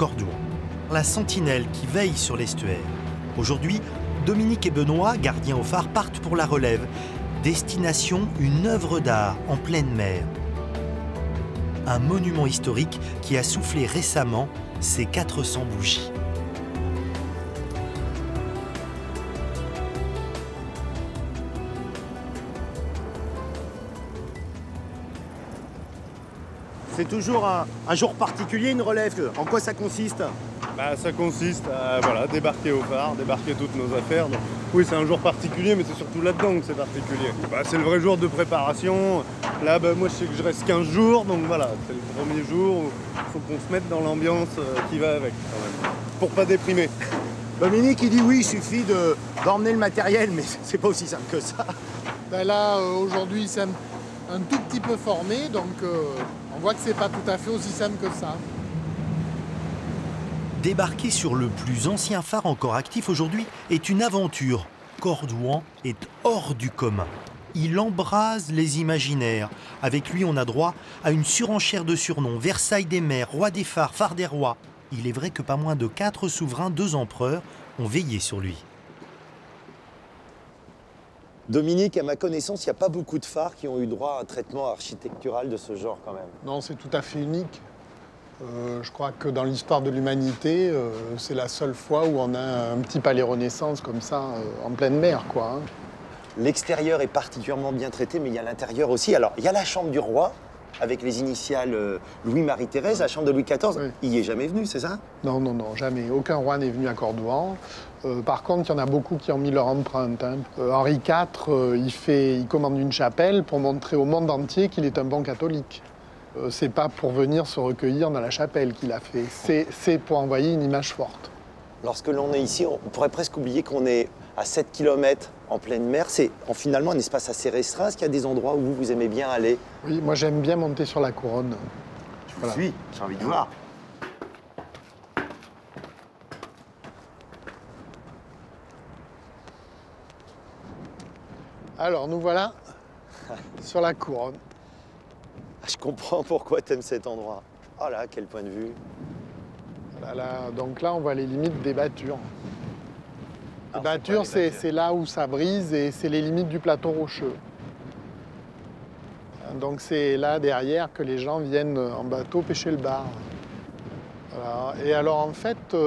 Cordouan, la sentinelle qui veille sur l'estuaire. Aujourd'hui, Dominique et Benoît, gardiens au phare, partent pour la relève. Destination, une œuvre d'art en pleine mer. Un monument historique qui a soufflé récemment ses 400 bougies. C'est toujours un jour particulier, une relève. En quoi ça consiste? Ça consiste à voilà, débarquer au phare, débarquer toutes nos affaires. Donc, oui, c'est un jour particulier, mais c'est surtout là-dedans que c'est particulier. C'est le vrai jour de préparation. Là, moi, je sais que je reste 15 jours, donc voilà, c'est le premier jour où il faut qu'on se mette dans l'ambiance qui va avec, quand même, pour pas déprimer. Dominique, il dit oui, il suffit d'emmener le matériel, mais c'est pas aussi simple que ça. Là, aujourd'hui, c'est un tout petit peu formé, donc on voit que c'est pas tout à fait aussi simple que ça. Débarquer sur le plus ancien phare encore actif aujourd'hui est une aventure. Cordouan est hors du commun. Il embrase les imaginaires. Avec lui, on a droit à une surenchère de surnoms. Versailles des mers, roi des phares, phare des rois. Il est vrai que pas moins de 4 souverains, 2 empereurs ont veillé sur lui. Dominique, à ma connaissance, il n'y a pas beaucoup de phares qui ont eu droit à un traitement architectural de ce genre quand même. Non, c'est tout à fait unique. Je crois que dans l'histoire de l'humanité, c'est la seule fois où on a un petit palais Renaissance comme ça, en pleine mer, quoi. L'extérieur est particulièrement bien traité, mais il y a l'intérieur aussi. Alors, il y a la chambre du roi, avec les initiales Louis-Marie-Thérèse, la chambre de Louis XIV. Oui. Il n'y est jamais venu, c'est ça? Non, non, non, jamais. Aucun roi n'est venu à Cordouan. Par contre, il y en a beaucoup qui ont mis leur empreinte. Henri IV, il commande une chapelle pour montrer au monde entier qu'il est un bon catholique. C'est pas pour venir se recueillir dans la chapelle qu'il a fait, c'est pour envoyer une image forte. Lorsque l'on est ici, on pourrait presque oublier qu'on est à 7 km en pleine mer. C'est finalement un espace assez restreint. Est-ce qu'il y a des endroits où vous aimez bien aller? Oui, moi j'aime bien monter sur la couronne. Je vous suis, j'ai envie de voir. Alors nous voilà sur la couronne. Je comprends pourquoi tu aimes cet endroit. Oh là, quel point de vue. Donc là, on voit les limites des battures. Les battures, c'est là où ça brise et c'est les limites du plateau rocheux. Donc c'est là, derrière, que les gens viennent en bateau pêcher le bar. Voilà. Et alors, en fait,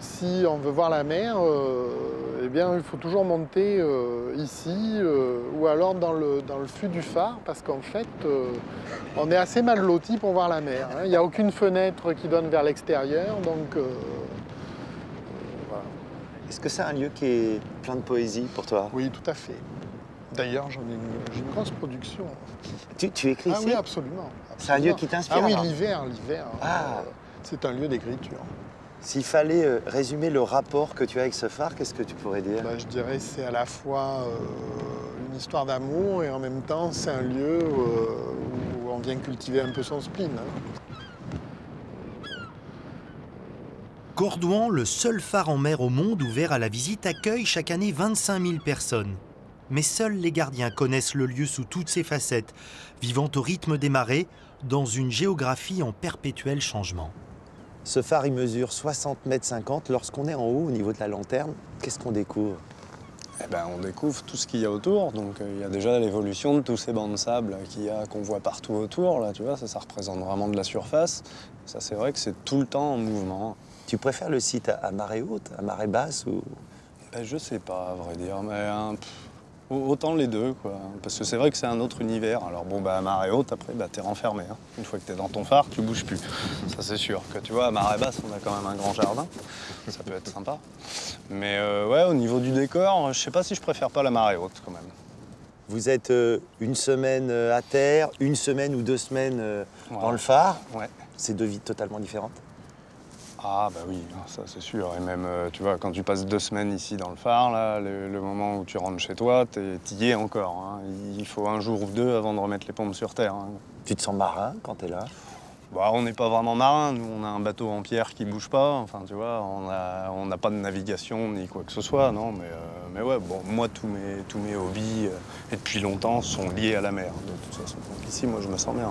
si on veut voir la mer, eh bien, il faut toujours monter ici ou alors dans le fût du phare parce qu'en fait, on est assez mal loti pour voir la mer. Il n'y a aucune fenêtre qui donne vers l'extérieur, donc voilà. Est-ce que c'est un lieu qui est plein de poésie pour toi? Oui, tout à fait. D'ailleurs, j'ai une grosse production. Tu écris ici? Ah oui, absolument. C'est un lieu qui t'inspire? Ah oui, l'hiver. C'est un lieu d'écriture. S'il fallait résumer le rapport que tu as avec ce phare, qu'est-ce que tu pourrais dire? Je dirais que c'est à la fois une histoire d'amour et en même temps, c'est un lieu où on vient cultiver un peu son spleen. Cordouan, le seul phare en mer au monde ouvert à la visite, accueille chaque année 25 000 personnes. Mais seuls les gardiens connaissent le lieu sous toutes ses facettes, vivant au rythme des marées, dans une géographie en perpétuel changement. Ce phare, il mesure 60,50 m. Lorsqu'on est en haut, au niveau de la lanterne, qu'est-ce qu'on découvre? On découvre tout ce qu'il y a autour. Donc, il y a déjà l'évolution de tous ces bancs de sable qu'on voit partout autour. Là, tu vois, ça représente vraiment de la surface. Ça, c'est vrai que c'est tout le temps en mouvement. Tu préfères le site à marée haute, à marée basse ou... Je sais pas, à vrai dire. Mais autant les deux, quoi. Parce que c'est vrai que c'est un autre univers. Alors à marée haute, après, t'es renfermé. Hein. Une fois que t'es dans ton phare, tu bouges plus. Ça, c'est sûr. Que tu vois, à marée basse, on a quand même un grand jardin. Ça peut être sympa. Mais ouais, au niveau du décor, je sais pas si je préfère pas la marée haute, quand même. Vous êtes une semaine à terre, une semaine ou 2 semaines dans le phare. Ouais. C'est 2 vies totalement différentes. Ah oui, ça c'est sûr. Et même, tu vois, quand tu passes 2 semaines ici dans le phare, là, le moment où tu rentres chez toi, t'y es encore. Hein. Il faut 1 jour ou 2 avant de remettre les pompes sur terre. Hein. Tu te sens marin quand t'es là? On n'est pas vraiment marin. Nous, on a un bateau en pierre qui bouge pas. Enfin, tu vois, on n'a pas de navigation ni quoi que ce soit, non. Mais ouais, moi, tous mes hobbies, et depuis longtemps, sont liés à la mer, de toute façon. Donc ici, moi, je me sens bien.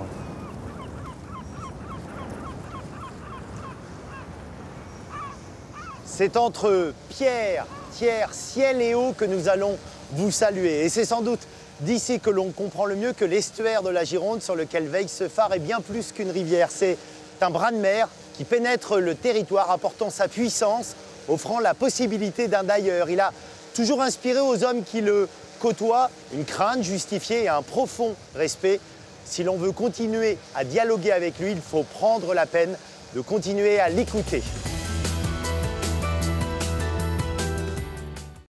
C'est entre pierre, tiers, ciel et eau que nous allons vous saluer. Et c'est sans doute d'ici que l'on comprend le mieux que l'estuaire de la Gironde sur lequel veille ce phare est bien plus qu'une rivière. C'est un bras de mer qui pénètre le territoire, apportant sa puissance, offrant la possibilité d'un d'ailleurs. Il a toujours inspiré aux hommes qui le côtoient une crainte justifiée et un profond respect. Si l'on veut continuer à dialoguer avec lui, il faut prendre la peine de continuer à l'écouter.